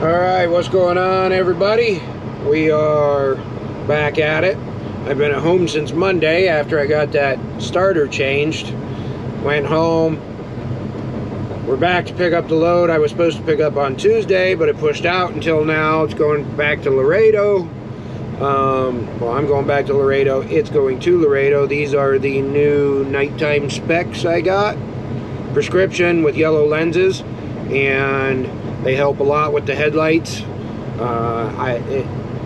Alright, what's going on, everybody? We are back at it. I've been at home since Monday after I got that starter changed. Went home. We're back to pick up the load I was supposed to pick up on Tuesday, but it pushed out until now. It's going back to Laredo. Well, I'm going back to Laredo. It's going to Laredo. These are the new nighttime specs I got. Prescription with yellow lenses, and they help a lot with the headlights.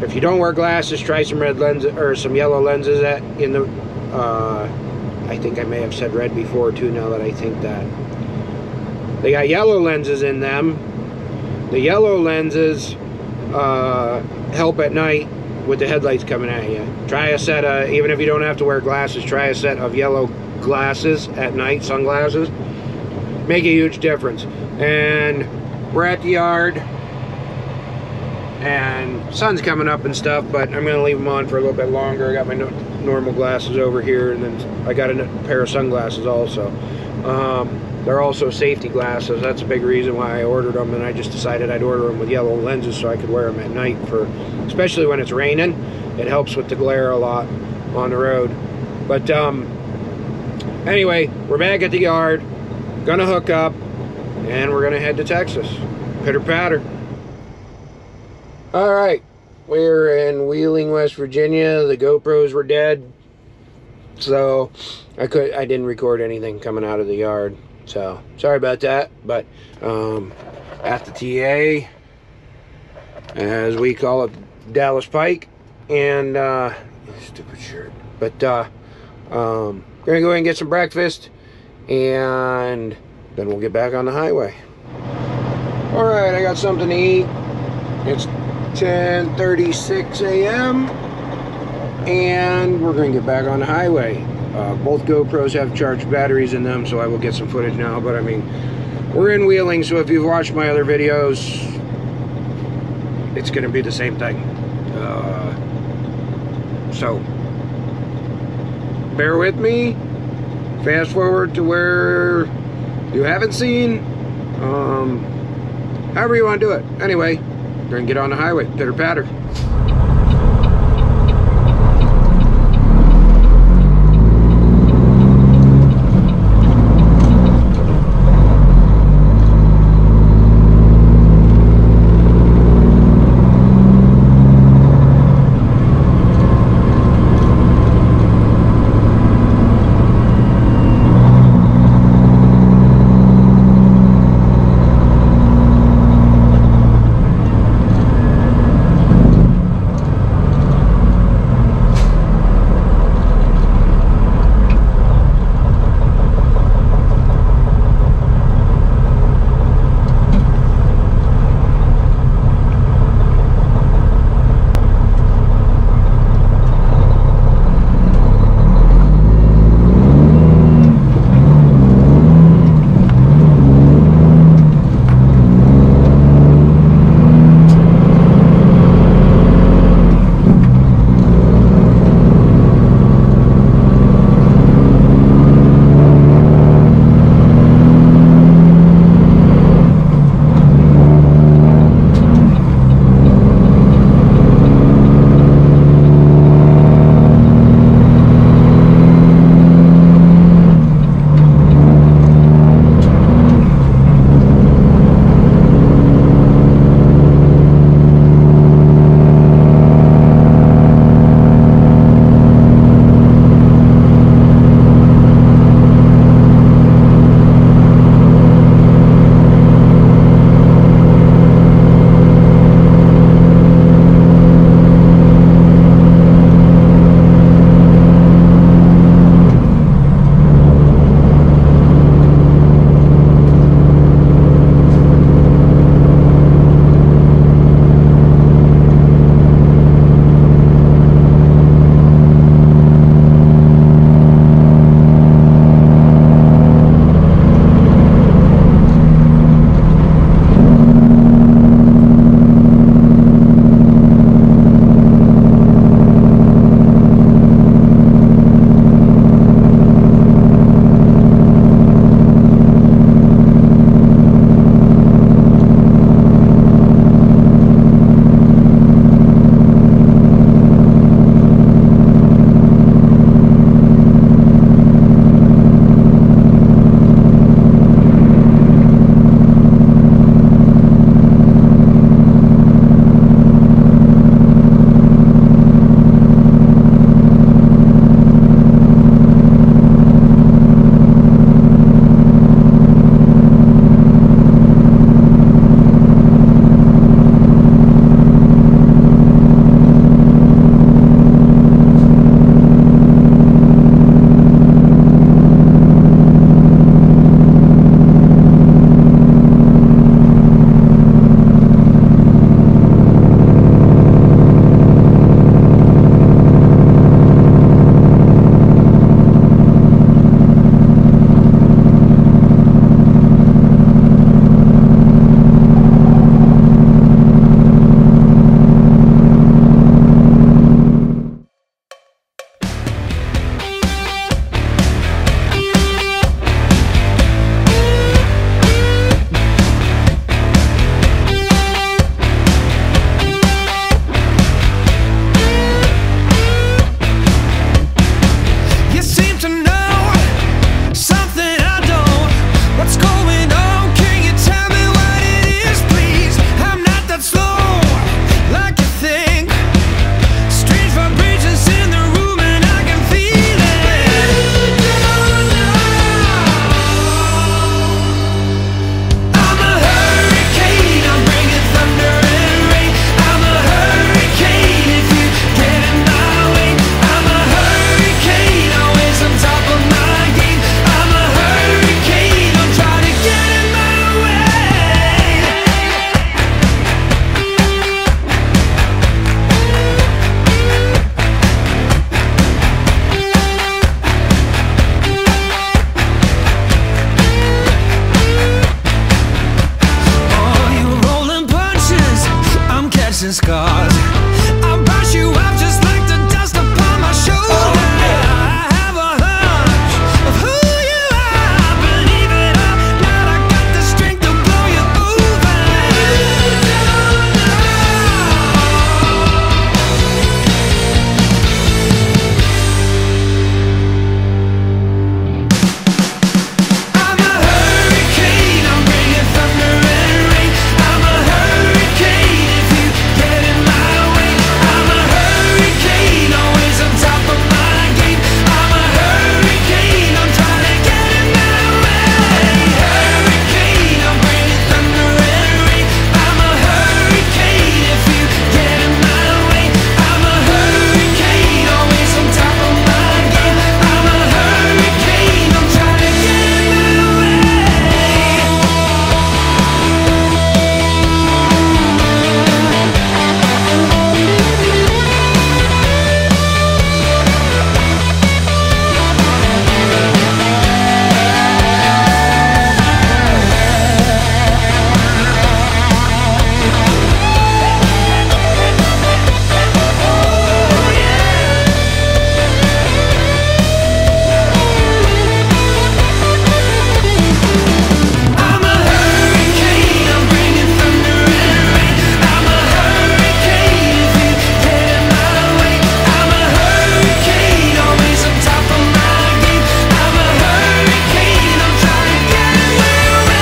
If you don't wear glasses, try some red lenses or some yellow lenses. I think I may have said red before too. Now that I think that they got yellow lenses in them. The yellow lenses help at night with the headlights coming at you. Try a set of, even if you don't have to wear glasses, try a set of yellow glasses at night, sunglasses. Make a huge difference. And we're at the yard, and sun's coming up and stuff, but I'm going to leave them on for a little bit longer. I got my normal glasses over here, and then I got a pair of sunglasses also. They're also safety glasses. That's a big reason why I ordered them, and I just decided I'd order them with yellow lenses so I could wear them at night, especially when it's raining. It helps with the glare a lot on the road. But anyway, we're back at the yard, gonna hook up, and we're gonna head to Texas. Pitter patter. All right, we're in Wheeling, West Virginia. The GoPros were dead, so I didn't record anything coming out of the yard. So sorry about that. But at the TA, as we call it, Dallas Pike, and stupid shirt. But gonna go ahead and get some breakfast, and then we'll get back on the highway. All right, I got something to eat. It's 10:36 a.m. and we're going to get back on the highway. Both GoPros have charged batteries in them, so I will get some footage now. But I mean, we're in Wheeling, so if you've watched my other videos, it's going to be the same thing. So bear with me. Fast forward to where you haven't seen. However you want to do it. Anyway, we're going to get on the highway. Pitter patter. and scars. I'll brush you off just like the dust upon my shoulder. I have a hunch of who you are. Believe it or not, I got the strength to blow you over. I'm a hurricane, I'm bringing thunder and rain. I'm a hurricane if you get in my way. I'm a hurricane, always on top of my game. I'm a hurricane, I'm trying to get in my way. Hurricane, I'm bringing thunder and rain. I'm a hurricane if you get in my way. I'm a hurricane, always on top of my game. I'm a hurricane, I'm trying to get in my way. I'm a hurricane, I'm bringing thunder and rain. I'm a hurricane if you get in my way. I'm a hurricane, always on top of my game. I'm a hurricane, I'm trying to get in my way.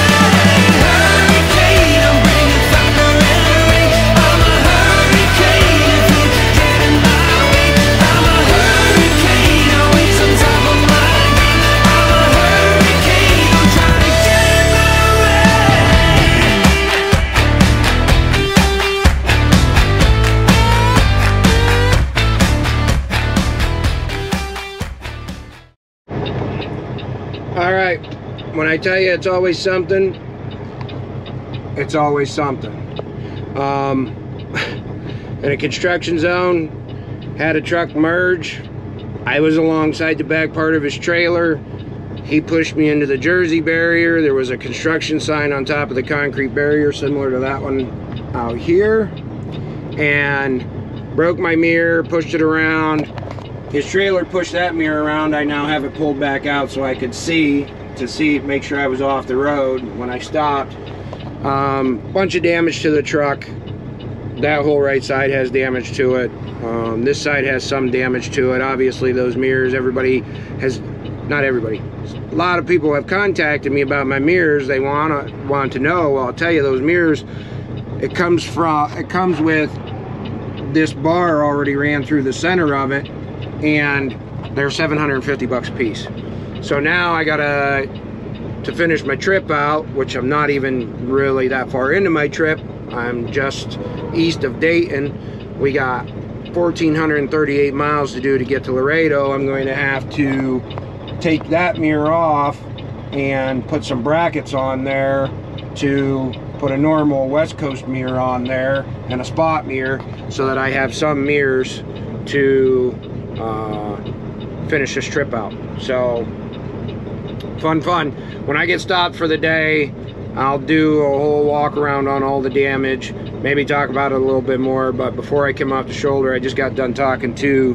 Hurricane, I'm bringing thunder and rain. I'm a hurricane if you get in my way. I'm a hurricane, always on top of my game. I'm a hurricane, I'm trying to get in my way. All right, when I tell you it's always something, it's always something. In a construction zone, had a truck merge. I was alongside the back part of his trailer. He pushed me into the Jersey barrier. There was a construction sign on top of the concrete barrier similar to that one out here, and broke my mirror, pushed it around. His trailer pushed that mirror around. I now have it pulled back out so I could make sure I was off the road when I stopped. Bunch of damage to the truck. That whole right side has damage to it. This side has some damage to it. Obviously those mirrors, not everybody, a lot of people have contacted me about my mirrors. They want to know. Well, I'll tell you, those mirrors, it comes with this bar already ran through the center of it, and they're $750 a piece. So now I gotta, to finish my trip out, which I'm not even really that far into my trip, I'm just east of Dayton. We got 1,438 miles to do to get to Laredo. I'm going to have to take that mirror off and put some brackets on there to put a normal West Coast mirror on there and a spot mirror, so that I have some mirrors to finish this trip out. So fun. When I get stopped for the day, I'll do a whole walk around on all the damage, maybe talk about it a little bit more. But before I come off the shoulder, I just got done talking to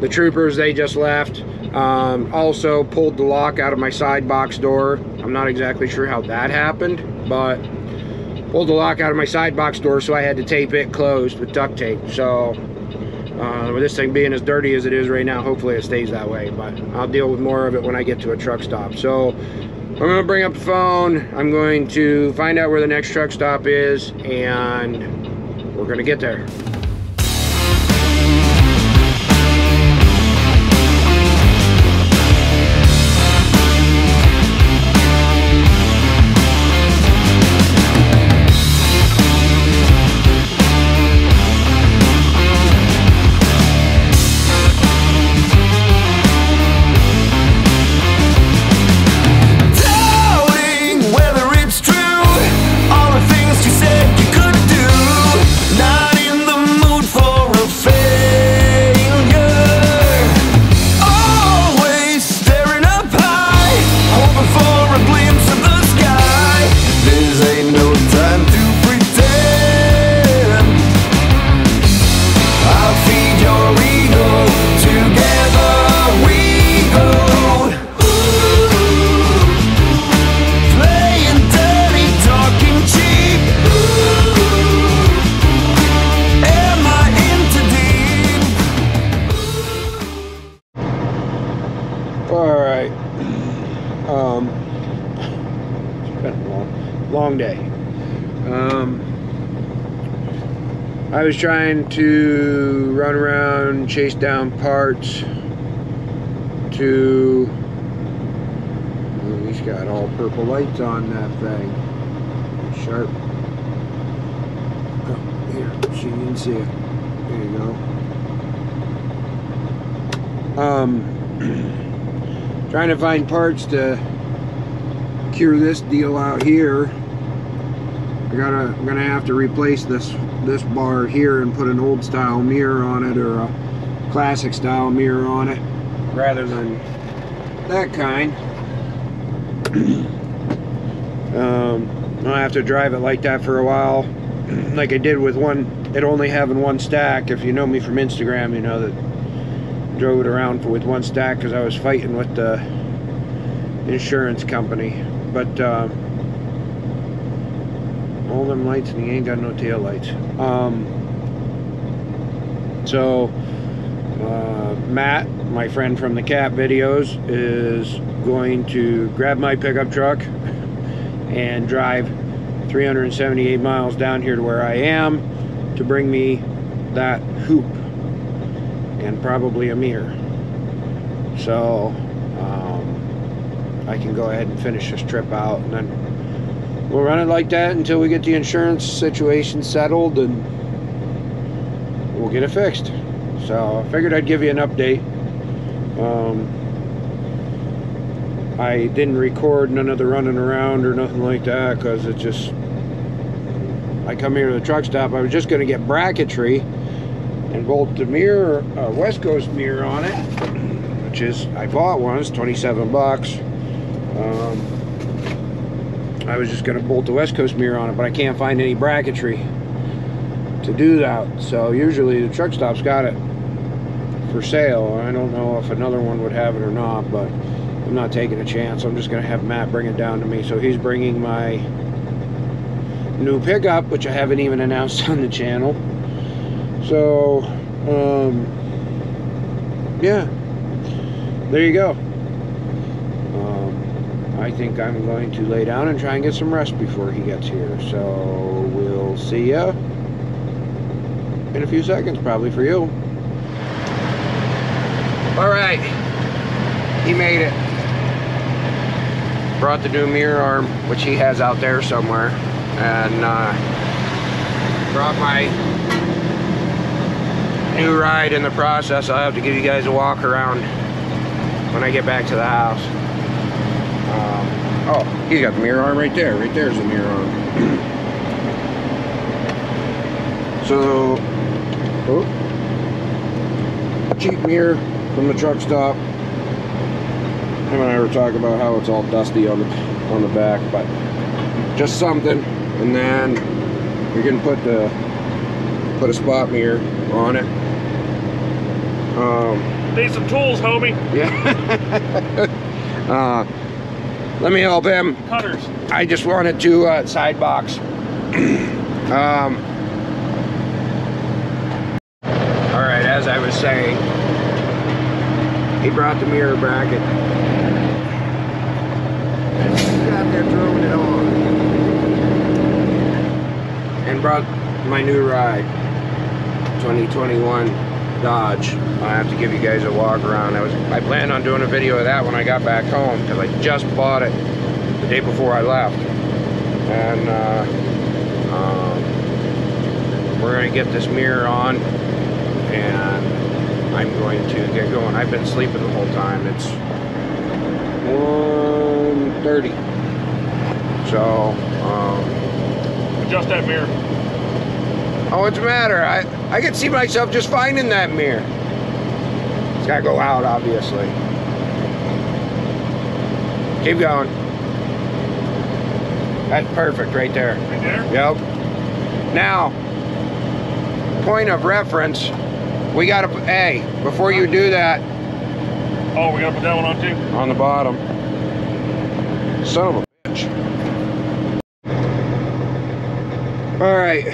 the troopers. They just left. Also pulled the lock out of my side box door. I'm not exactly sure how that happened, but pulled the lock out of my side box door, so I had to tape it closed with duct tape. So with this thing being as dirty as it is right now, hopefully it stays that way, but I'll deal with more of it when I get to a truck stop. So I'm going to bring up the phone. I'm going to find out where the next truck stop is, and we're going to get there. All the things you said you couldn't do, not in the long day. I was trying to run around, chase down parts to... Oh, he's got all purple lights on that thing. Sharp. Oh, here, so you can see it. There you go. Trying to find parts to cure this deal out here. I'm gonna have to replace this bar here and put an old style mirror on it, or a classic style mirror on it, rather than that kind. I'll have to drive it like that for a while, like I did with it only having one stack. If you know me from Instagram, you know that I drove it around with one stack because I was fighting with the insurance company. But all them lights and he ain't got no tail lights. Matt, my friend from the cat videos, is going to grab my pickup truck and drive 378 miles down here to where I am to bring me that hoop and probably a mirror, so I can go ahead and finish this trip out, and then we'll run it like that until we get the insurance situation settled and we'll get it fixed. So I figured I'd give you an update. I didn't record none of the running around or nothing like that because it just, I come here to the truck stop. I was just going to get bracketry and bolt the mirror, West Coast mirror on it, which is, I bought one, it's 27 bucks. I was just going to bolt the West Coast mirror on it, but I can't find any bracketry to do that. So usually the truck stop's got it for sale. I don't know if another one would have it or not, but I'm not taking a chance. I'm just going to have Matt bring it down to me. So he's bringing my new pickup, which I haven't even announced on the channel. So yeah, there you go. I think I'm going to lay down and try and get some rest before he gets here. So we'll see ya in a few seconds, probably for you. All right, he made it. Brought the new mirror arm, which he has out there somewhere, and brought my new ride in the process. I'll have to give you guys a walk around when I get back to the house. Oh, he's got the mirror arm right there. Right there's the mirror arm. So, cheap mirror from the truck stop. Him and I were talking about how it's all dusty on the back, but just something. And then we can put a spot mirror on it. Need some tools, homie. Yeah. Let me help him. Cutters. I just wanted to side box. All right, as I was saying, he brought the mirror bracket. He's out there throwing it on. And brought my new ride, 2021 Dodge. I have to give you guys a walk around. I planned on doing a video of that when I got back home because I just bought it the day before I left. And we're going to get this mirror on and I'm going to get going. I've been sleeping the whole time. It's 1:30. So Adjust that mirror. oh, what's the matter? I can see myself just fine in that mirror. It's got to go out, obviously. Keep going. That's perfect right there. Right there? Yep. Now, point of reference, we got to, hey, before you do that, Oh, we gotta put that one on too? on the bottom. Son of a bitch. All right,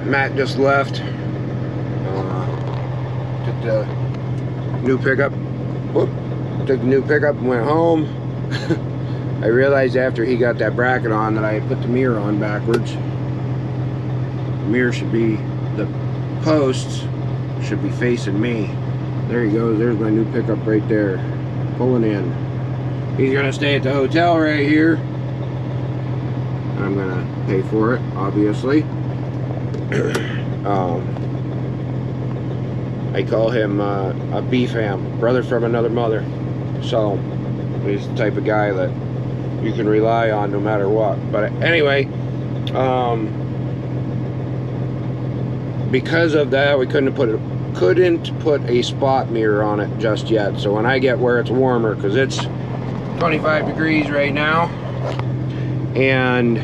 Matt just left. Took the new pickup. Whoop. Took the new pickup and went home. I realized after he got that bracket on that I had put the mirror on backwards. The mirror should be, the posts should be facing me. There he goes, there's my new pickup right there, pulling in. He's gonna stay at the hotel right here. I'm gonna pay for it, obviously. I call him a B-fam, brother from another mother. So he's the type of guy that you can rely on no matter what. But anyway, because of that, we couldn't put a spot mirror on it just yet. So when I get where it's warmer, because it's 25 degrees right now, and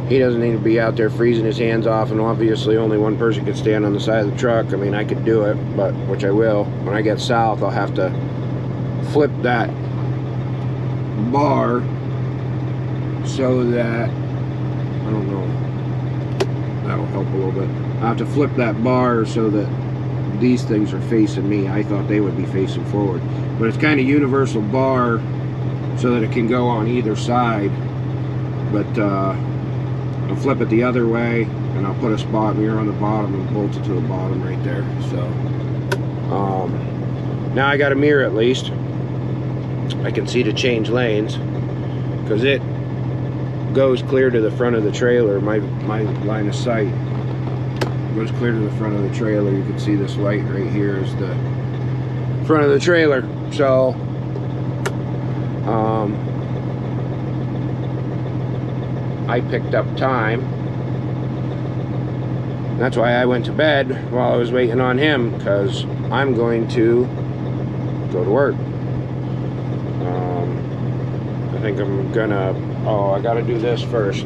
he doesn't need to be out there freezing his hands off, and obviously only one person can stand on the side of the truck. I mean, I could do it, but which I will. When I get south, I'll have to flip that bar so that, I don't know, that'll help a little bit. I have to flip that bar so that these things are facing me. I thought they would be facing forward, but it's kind of universal bar so that it can go on either side. But I'll flip it the other way, and I'll put a spot mirror on the bottom and bolt it to the bottom right there. So now I got a mirror at least. I can see to change lanes because it goes clear to the front of the trailer. My line of sight goes clear to the front of the trailer. You can see this light right here is the front of the trailer. So I picked up time. That's why I went to bed while I was waiting on him, because I'm going to go to work. I think I'm gonna, oh, I gotta do this first.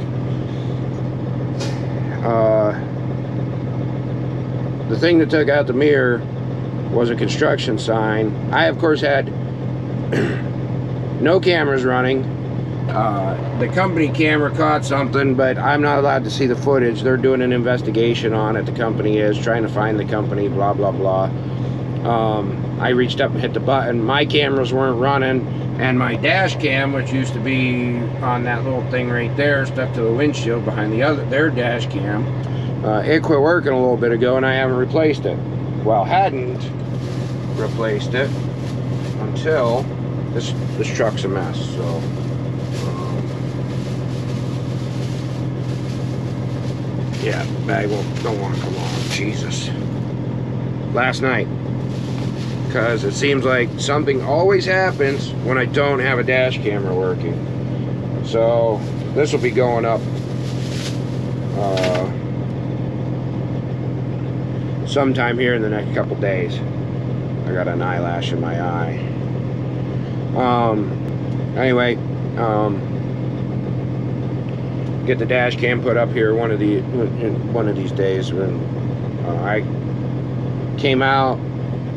The thing that took out the mirror was a construction sign. I, of course, had no cameras running. The company camera caught something, but I'm not allowed to see the footage. They're doing an investigation on it. The company is trying to find the company, blah, blah, blah. I reached up and hit the button. My cameras weren't running, and my dash cam, which used to be on that little thing right there, stuck to the windshield behind their dash cam, it quit working a little bit ago, and I haven't replaced it. Well, hadn't replaced it until this truck's a mess. So yeah, bag don't want to come on. Jesus. Last night, because it seems like something always happens when I don't have a dash camera working. So this will be going up sometime here in the next couple days. I got an eyelash in my eye. Anyway, get the dash cam put up here one of these days. When I came out,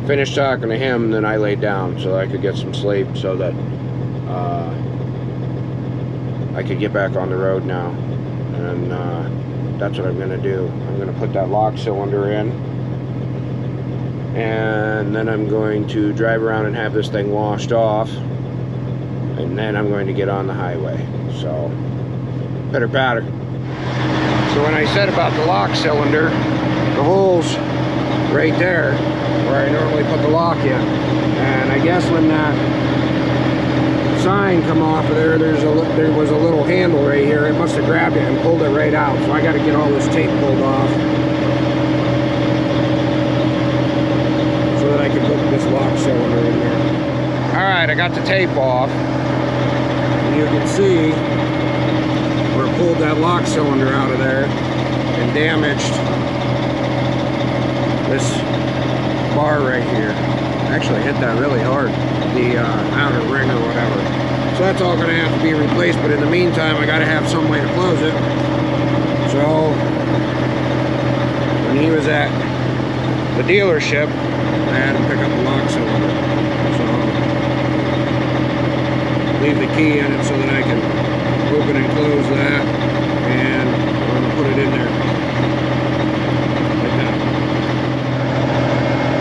finished talking to him, and then I laid down so I could get some sleep, so that I could get back on the road now. And that's what I'm gonna do. I'm gonna put that lock cylinder in, and then I'm going to drive around and have this thing washed off, and then I'm going to get on the highway. So pitter patter. So when I said about the lock cylinder, the hole's right there where I normally put the lock in, and I guess when that sign come off of there, there was a little handle right here. It must have grabbed it and pulled it right out. So I got to get all this tape pulled off so that I can put this lock cylinder in there. All right, I got the tape off, and you can see where it pulled that lock cylinder out of there and damaged this bar right here. Actually hit that really hard, the outer ring or whatever. So that's all going to have to be replaced, but in the meantime I got to have some way to close it. So when he was at the dealership, I had him pick up the lock cylinder. So leave the key in it so that I can open and close that, and I'm going to put it in there like that.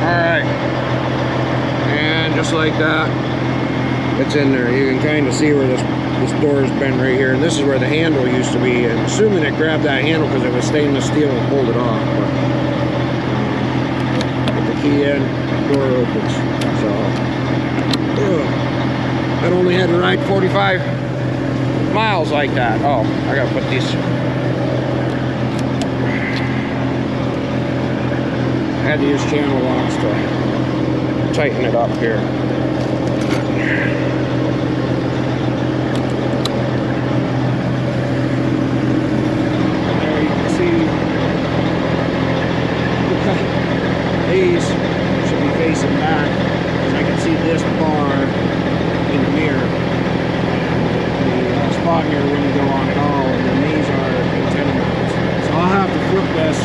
Alright, and just like that, It's in there. You can kind of see where this door's been right here, and this is where the handle used to be. I'm assuming it grabbed that handle because it was stainless steel and pulled it off. But put the key in, door opens. So I only had to ride 45 miles like that. Oh, I gotta put these. I had to use channel locks to tighten it up here. These should be facing back because I can see this bar in the mirror. The spot here wouldn't go on at all, and then these are antenna mounts. So I'll have to flip this.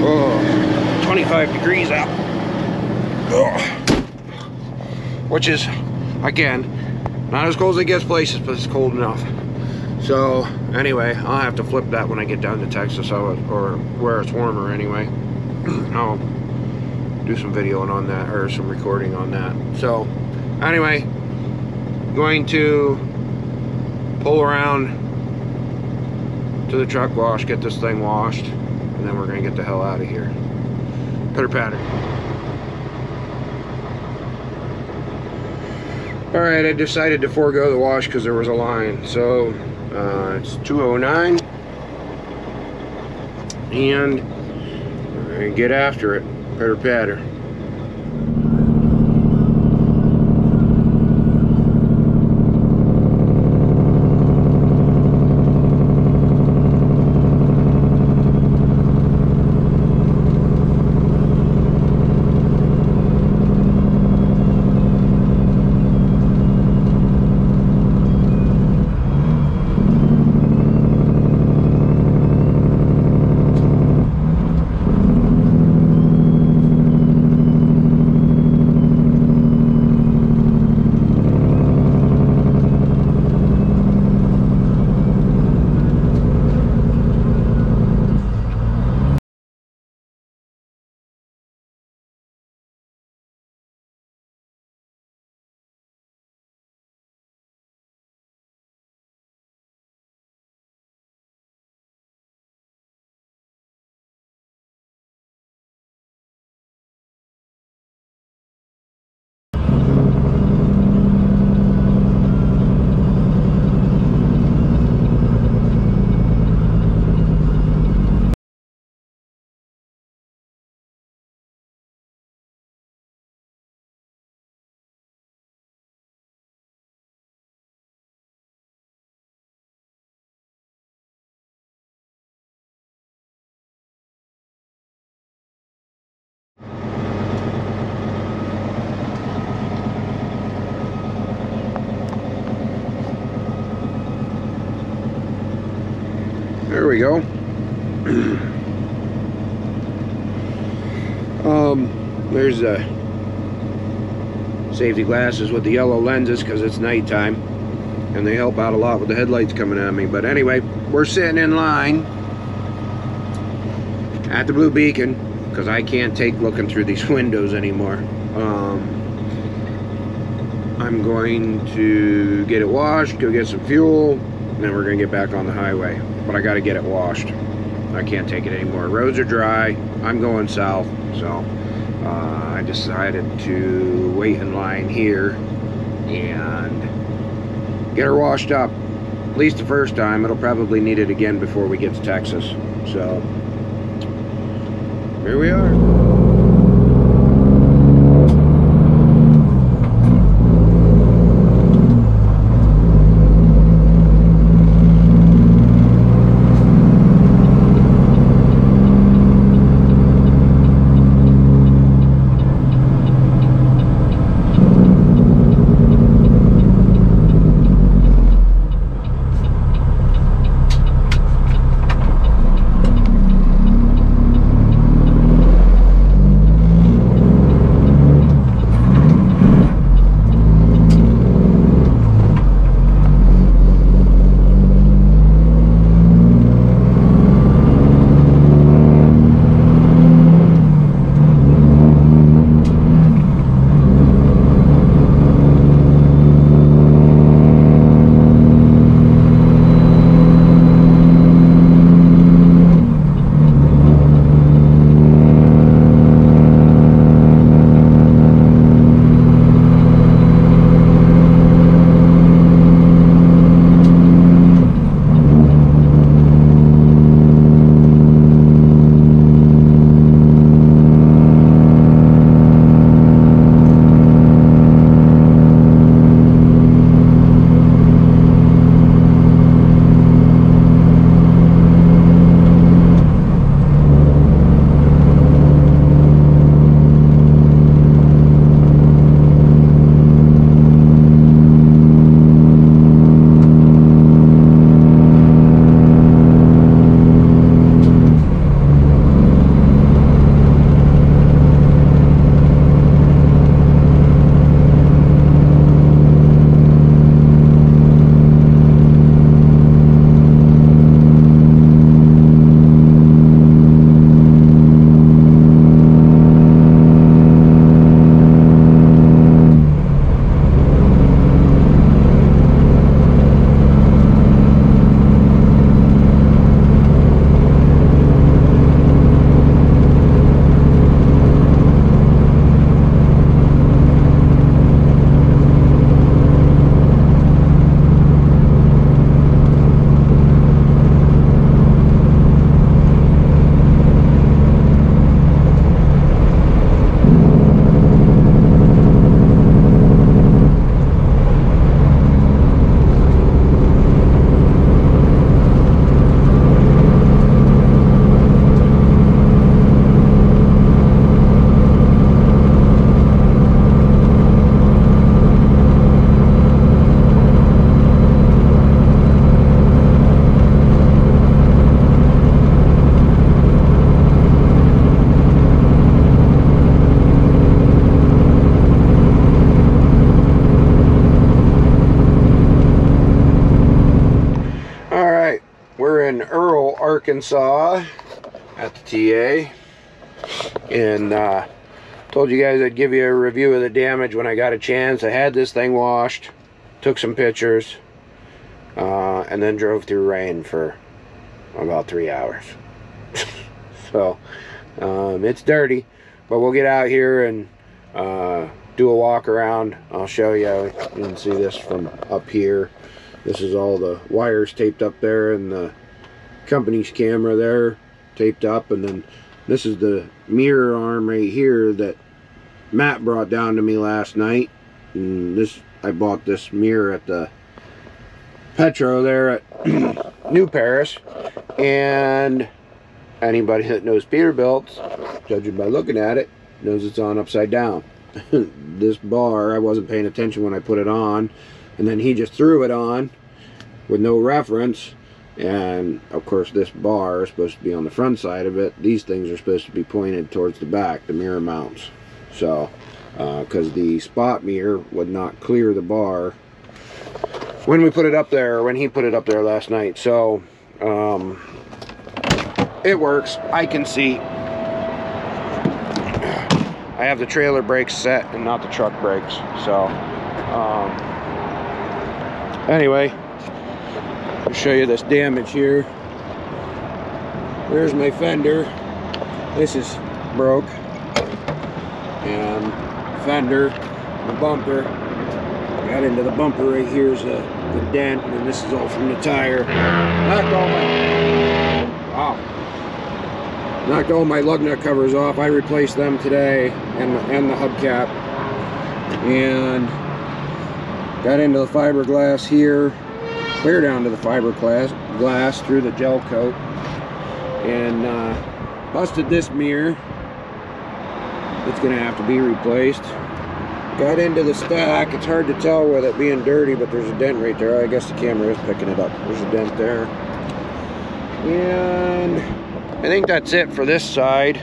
Oh, 25 degrees out. Oh. Which is, again, not as cold as it gets places, but it's cold enough. So anyway, I'll have to flip that when I get down to Texas, or where it's warmer anyway. I'll do some videoing on that, or some recording on that. So anyway, going to pull around to the truck wash, get this thing washed, and then we're gonna get the hell out of here. Pitter patter. Alright, I decided to forego the wash because there was a line. So it's 2:09, and we're gonna get after it. Pitter patter. There we go. There's the safety glasses with the yellow lenses because it's nighttime, and they help out a lot with the headlights coming at me. But anyway, we're sitting in line at the Blue Beacon because I can't take looking through these windows anymore. I'm going to get it washed, go get some fuel, and then we're going to get back on the highway. But I got to get it washed. I can't take it anymore. Roads are dry. I'm going south, so I decided to wait in line here and get her washed up. At least the first time. It'll probably need it again before we get to Texas. So here we are. We're in Earl, Arkansas at the TA, and told you guys I'd give you a review of the damage when I got a chance. I had this thing washed, took some pictures, and then drove through rain for about 3 hours. So it's dirty, but we'll get out here and do a walk around. I'll show you. You can see this from up here. This is all the wires taped up there, and the company's camera there taped up, and then this is the mirror arm right here that Matt brought down to me last night. And this, I bought this mirror at the Petro there at New Paris, and anybody that knows Peterbilt, judging by looking at it, knows it's on upside down. This bar, I wasn't paying attention when I put it on, and then he just threw it on with no reference. And of course this bar is supposed to be on the front side of it. These things are supposed to be pointed towards the back, the mirror mounts. So because the spot mirror would not clear the bar when we put it up there, when he put it up there last night. So it works. I can see. I have the trailer brakes set and not the truck brakes. So anyway, I'll show you this damage here. There's my fender. This is broke. And fender, the bumper. Got into the bumper right here is the dent, and this is all from the tire. Knocked all my lug nut covers off. I replaced them today, and the hubcap. And got into the fiberglass here, clear down to the fiberglass through the gel coat, and busted this mirror. It's gonna have to be replaced. Got into the stack. It's hard to tell with it being dirty, but there's a dent right there. I guess the camera is picking it up. There's a dent there. And I think that's it for this side.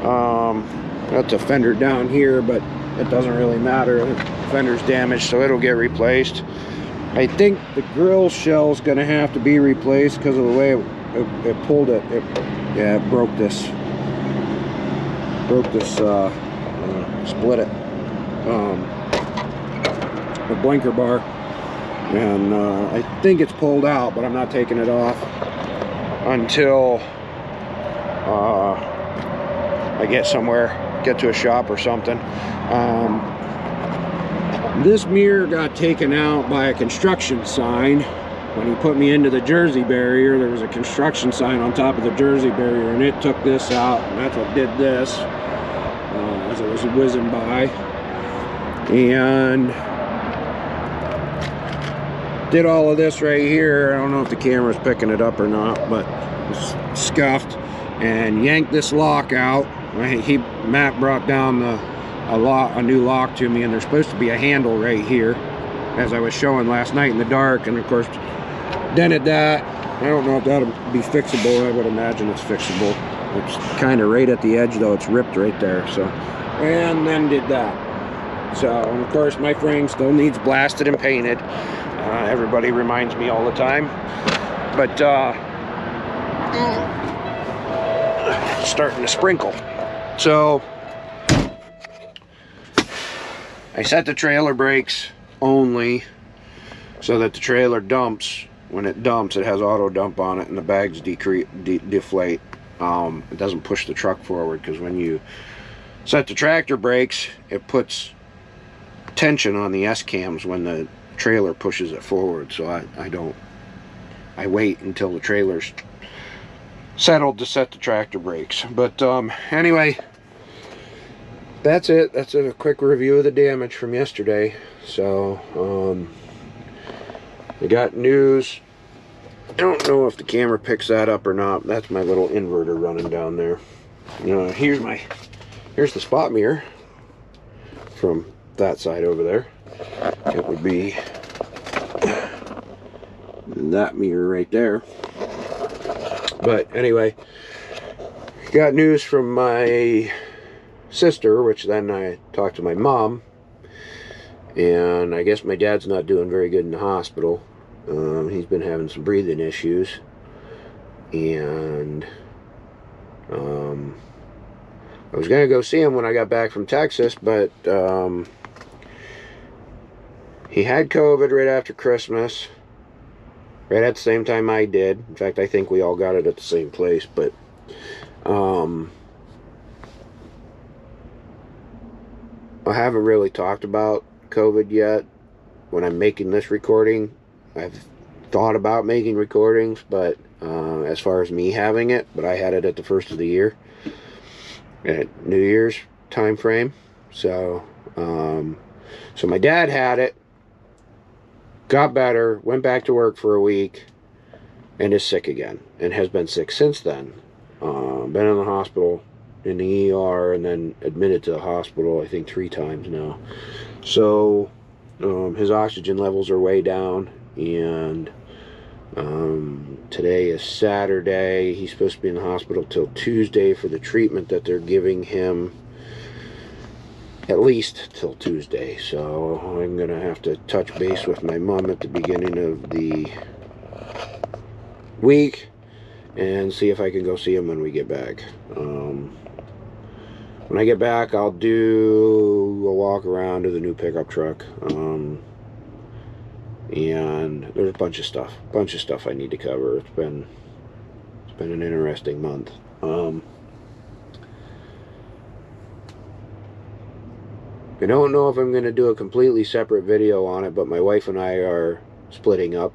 That's a fender down here, but it doesn't really matter. The fender's damaged, so it'll get replaced. I think the grill shell's gonna have to be replaced because of the way it pulled it. Yeah, it broke this. Split it. The blinker bar, and I think it's pulled out, but I'm not taking it off until I get somewhere, get to a shop or something. This mirror got taken out by a construction sign. When he put me into the Jersey barrier, there was a construction sign on top of the Jersey barrier, and it took this out, and that's what did this as it was whizzing by. And did all of this right here. I don't know if the camera's picking it up or not, but it's scuffed, and yanked this lock out. Matt brought down a new lock to me, and there's supposed to be a handle right here, as I was showing last night in the dark, and of course dented that. I don't know if that'll be fixable. I would imagine it's fixable. It's kind of right at the edge, though. It's ripped right there. So, and then did that. So, and of course, my frame still needs blasted and painted. Everybody reminds me all the time. But, starting to sprinkle. So, I set the trailer brakes only so that the trailer dumps. When it dumps, it has auto dump on it, and the bags deflate. It doesn't push the truck forward, because when you set the tractor brakes, it puts tension on the S-cams when the trailer pushes it forward. So I wait until the trailer's settled to set the tractor brakes. But anyway, that's it. That's a quick review of the damage from yesterday. So I got news. I don't know if the camera picks that up or not. That's my little inverter running down there. Here's the spot mirror from that side over there. It would be that mirror right there. But anyway, got news from my sister, which then I talked to my mom, and I guess my dad's not doing very good in the hospital. He's been having some breathing issues. and I was gonna go see him when I got back from Texas, but he had COVID right after Christmas, right at the same time I did. In fact, I think we all got it at the same place, but I haven't really talked about COVID yet. When I'm making this recording, I've thought about making recordings, but as far as me having it, but I had it at the first of the year, at New Year's time frame. So so my dad had it, got better, went back to work for a week, and is sick again, and has been sick since then. Been in the hospital, in the ER, and then admitted to the hospital, I think 3 times now. So his oxygen levels are way down, and today is Saturday. He's supposed to be in the hospital till Tuesday for the treatment that they're giving him, at least till Tuesday. So I'm gonna have to touch base with my mom at the beginning of the week and see if I can go see him when we get back. When I get back, I'll do a walk around to the new pickup truck, and there's a bunch of stuff I need to cover. It's been an interesting month. I don't know if I'm going to do a completely separate video on it, but my wife and I are splitting up,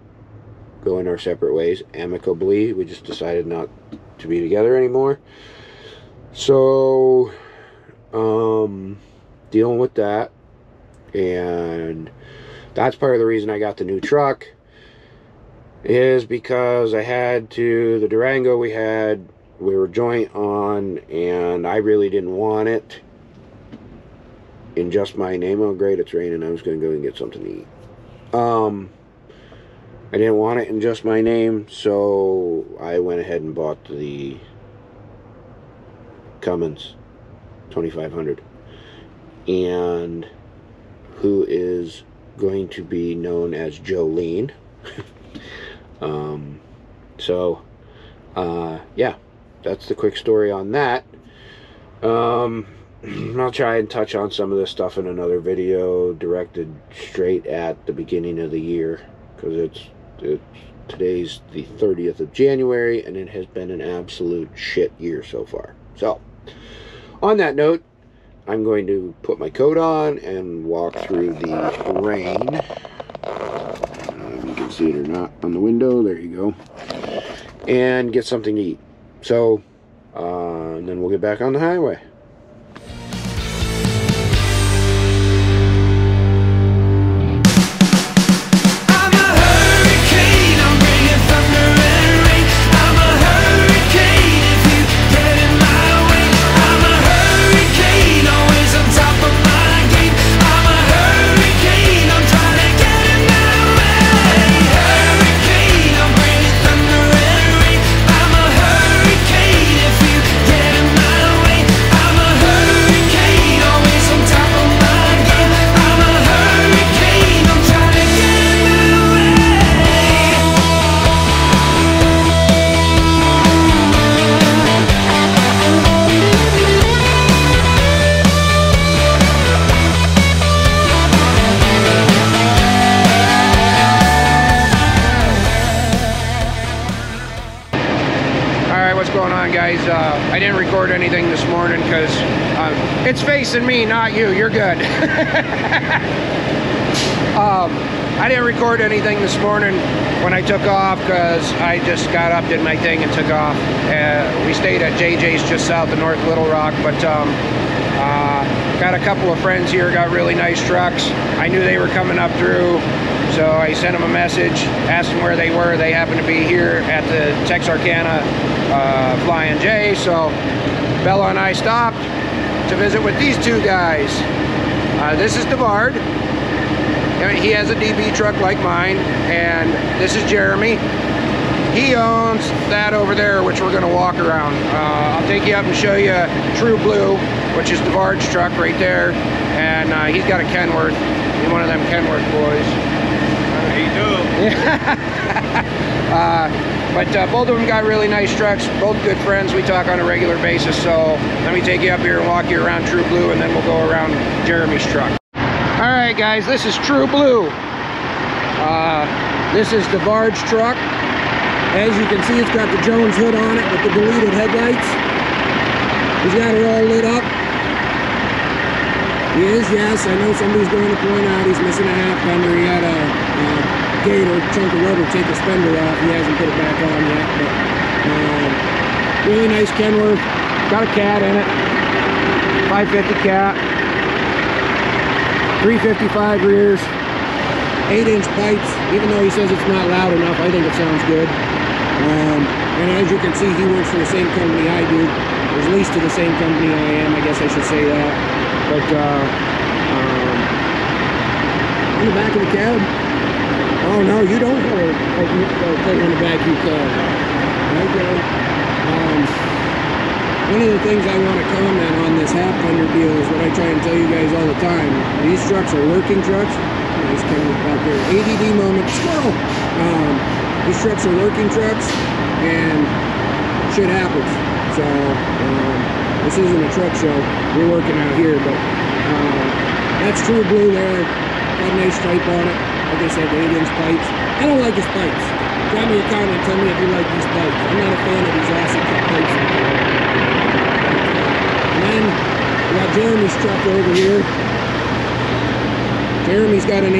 going our separate ways amicably. We just decided not to be together anymore. So, dealing with that, and that's part of the reason I got the new truck, is because I had to, the Durango we were joint on, and I really didn't want it in just my name. Oh great, it's raining. I was going to go and get something to eat. I didn't want it in just my name, so I went ahead and bought the Cummins 2500, and who is going to be known as Jolene. Yeah, that's the quick story on that. I'll try and touch on some of this stuff in another video directed straight at the beginning of the year, because today's the 30th of January, and it has been an absolute shit year so far. So, on that note, I'm going to put my coat on and walk through the rain. You can see it or not on the window. There you go. And get something to eat. So, and then we'll get back on the highway. Guys, I didn't record anything this morning because it's facing me, not you. You're good. I didn't record anything this morning when I took off because I just got up, did my thing, and took off. We stayed at JJ's just south of North Little Rock, but got a couple of friends here, got really nice trucks. I knew they were coming up through, so I sent them a message, asked them where they were. They happened to be here at the Texarkana Flying J, so Bella and I stopped to visit with these two guys. This is Devard. He has a DB truck like mine, and this is Jeremy. He owns that over there, which we're going to walk around. I'll take you up and show you True Blue, which is Devard's truck right there, and he's got a Kenworth. He's one of them Kenworth boys. How you doing? But both of them got really nice trucks, both good friends. We talk on a regular basis, so let me take you up here and walk you around True Blue, and then we'll go around Jeremy's truck. All right, guys, this is True Blue. This is the Barge truck. As you can see, it's got the Jones hood on it with the deleted headlights. He's got it all lit up. He is, yes, I know somebody's going to point out he's missing a half fender. He had a gate or chunk of rubber take his fender off. He hasn't put it back on yet, but really nice Kenworth. Got a cat in it, 550 cat, 355 rears, 8-inch pipes. Even though he says it's not loud enough, I think it sounds good. And as you can see, he works for the same company I do. Or at least to the same company I am, I guess I should say that. But on the back of the cab, oh no, you don't have a thing on the back of your cab. Okay. One of the things I want to comment on this half fender deal is what I try and tell you guys all the time. These trucks are working trucks. Nice camera back there. ADD moment. Squirrel. These trucks are working trucks, and shit happens. So this isn't a truck show. We're working out here, but that's True Blue there. Got a nice stripe on it. Like I said, the 8-inch pipes. I don't like his pipes. Drop me a comment and tell me if you like these pipes. I'm not a fan of these acid cut pipes. And then we got Jeremy's truck over here. Jeremy's got a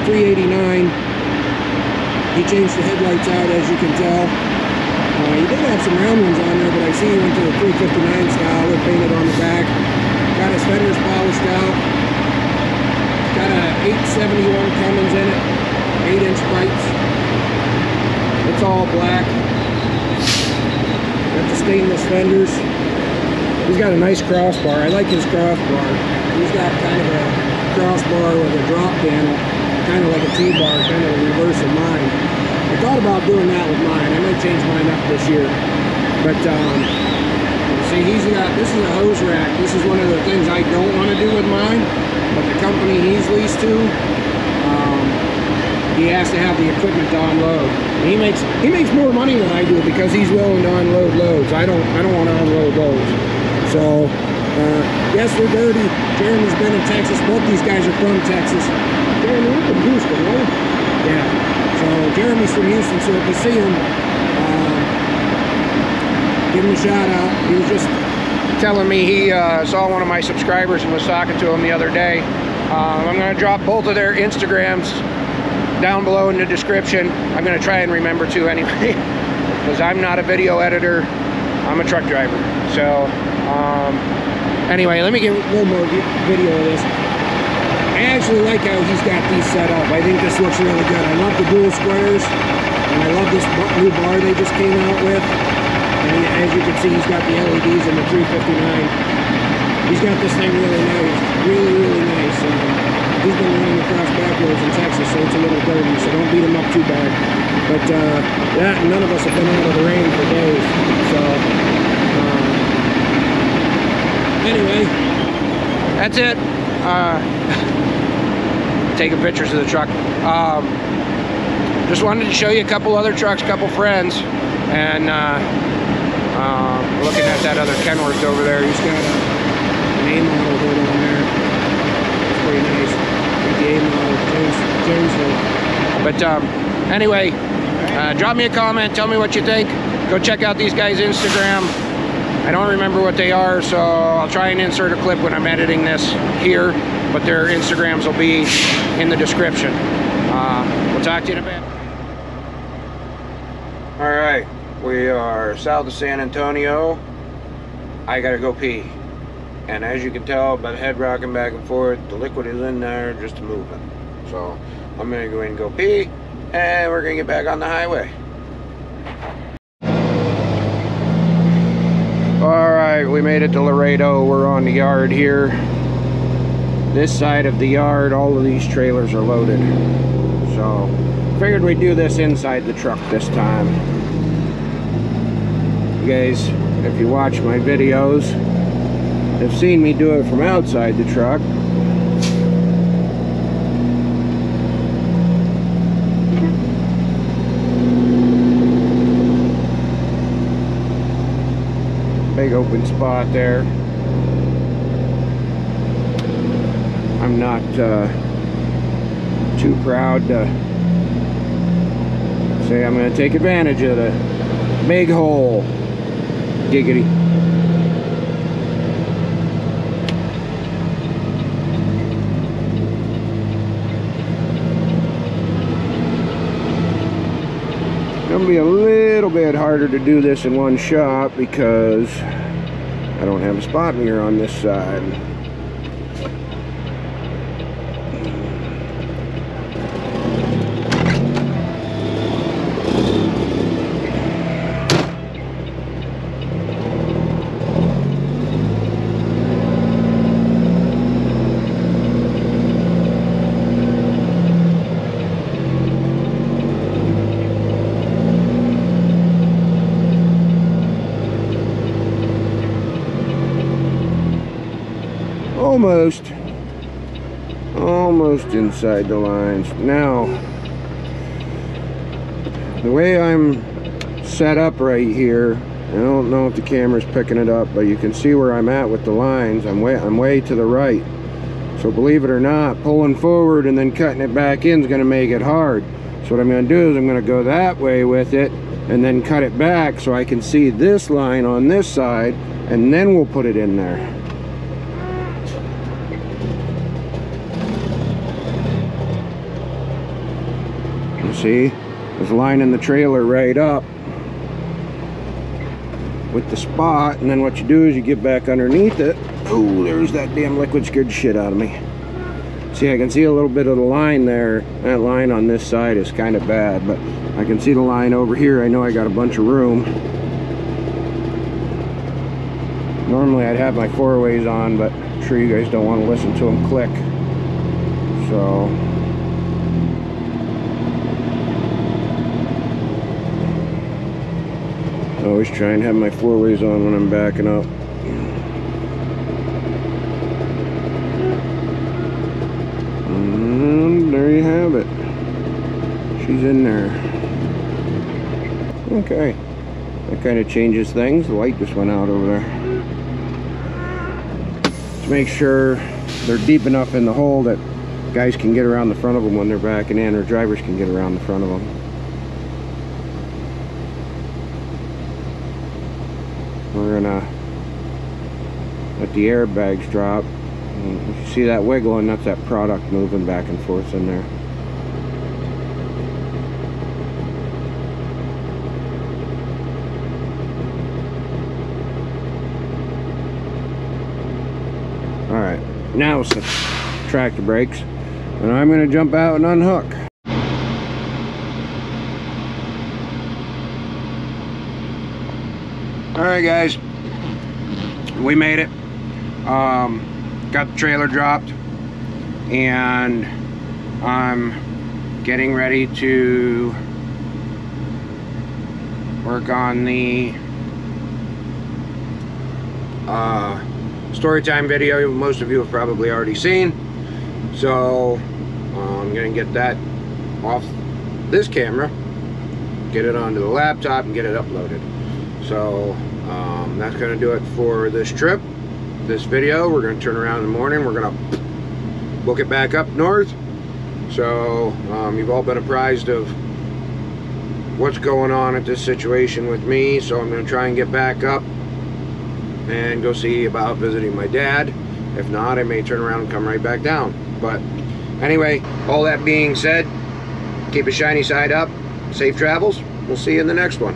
389. He changed the headlights out, as you can tell. He did have some round ones on there, but I see he went to the 359 style. They're painted on the back. Got his fenders polished out. Got a 871 Cummins in it. 8-inch pipes. It's all black. Got the stainless fenders. He's got a nice crossbar. I like his crossbar. He's got kind of a crossbar with a drop panel, kind of like a T-bar, kind of a reverse of mine. I thought about doing that with mine. I may change mine up this year. But see, he's got, this is a hose rack. This is one of the things I don't want to do with mine. But the company he's leased to, he has to have the equipment to unload. And he makes more money than I do because he's willing to unload loads. I don't want to unload loads. So yes, they're dirty. Jeremy's been in Texas. Both these guys are from Texas. Jeremy, you're from Houston, right? Yeah. So Jeremy's from Houston, so if you see him, give him a shout out. He was just telling me he saw one of my subscribers and was talking to him the other day. I'm going to drop both of their Instagrams down below in the description. I'm going to try and remember to anyway, because I'm not a video editor. I'm a truck driver. So anyway, let me get a little more video of this. I actually like how he's got these set up. I think this looks really good. I love the dual squares, and I love this new bar they just came out with. And as you can see, he's got the LEDs in the 359. He's got this thing really nice, really nice. He's been running across back roads in Texas, so it's a little dirty, so don't beat him up too bad. But that, none of us have been out of the rain for days. So anyway, that's it. Taking pictures of the truck. Just wanted to show you a couple other trucks, couple friends, and looking at that other Kenworth over there. He's got an A model hood on there. It's pretty nice. The A model, Jones hood. But anyway, drop me a comment. Tell me what you think. Go check out these guys' Instagram. I don't remember what they are, so I'll try and insert a clip when I'm editing this here, but their Instagrams will be in the description. We'll talk to you in a bit. All right, we are south of San Antonio. I gotta go pee. And as you can tell by the head rocking back and forth, the liquid is in there just moving. So I'm gonna go in and go pee, and we're gonna get back on the highway. Alright, we made it to Laredo. We're on the yard here. This side of the yard, all of these trailers are loaded. So, figured we'd do this inside the truck this time. You guys, if you watch my videos, have seen me do it from outside the truck. Big open spot there. I'm not too proud to say I'm going to take advantage of the big hole. Giggity. It'll be a little bit harder to do this in one shot because I don't have a spot mirror on this side. Almost inside the lines. Now, the way I'm set up right here, I don't know if the camera's picking it up, but you can see where I'm at with the lines. I'm way to the right. So believe it or not, pulling forward and then cutting it back in is going to make it hard. So what I'm going to do is I'm going to go that way with it and then cut it back so I can see this line on this side, and then we'll put it in there. See, there's lining the trailer right up with the spot, and then what you do is you get back underneath it. Oh, there's that damn liquid, scared the shit out of me. See, I can see a little bit of the line there. That line on this side is kind of bad, but I can see the line over here. I know I got a bunch of room. Normally I'd have my 4-ways on, but I'm sure you guys don't want to listen to them click. So I always try and have my 4-ways on when I'm backing up. And there you have it. She's in there. Okay. That kind of changes things. The light just went out over there. To make sure they're deep enough in the hole that guys can get around the front of them when they're backing in, or drivers can get around the front of them. We're gonna let the airbags drop. And if you see that wiggling, that's that product moving back and forth in there. Alright, now it's the tractor brakes, and I'm gonna jump out and unhook. Alright guys, we made it. Got the trailer dropped, and I'm getting ready to work on the story time video most of you have probably already seen. So I'm gonna get that off this camera, get it onto the laptop, and get it uploaded. So that's going to do it for this trip, this video. We're going to turn around in the morning. We're going to book it back up north. So you've all been apprised of what's going on at this situation with me. So I'm going to try and get back up and go see about visiting my dad. If not, I may turn around and come right back down. But anyway, all that being said, keep a shiny side up. Safe travels. We'll see you in the next one.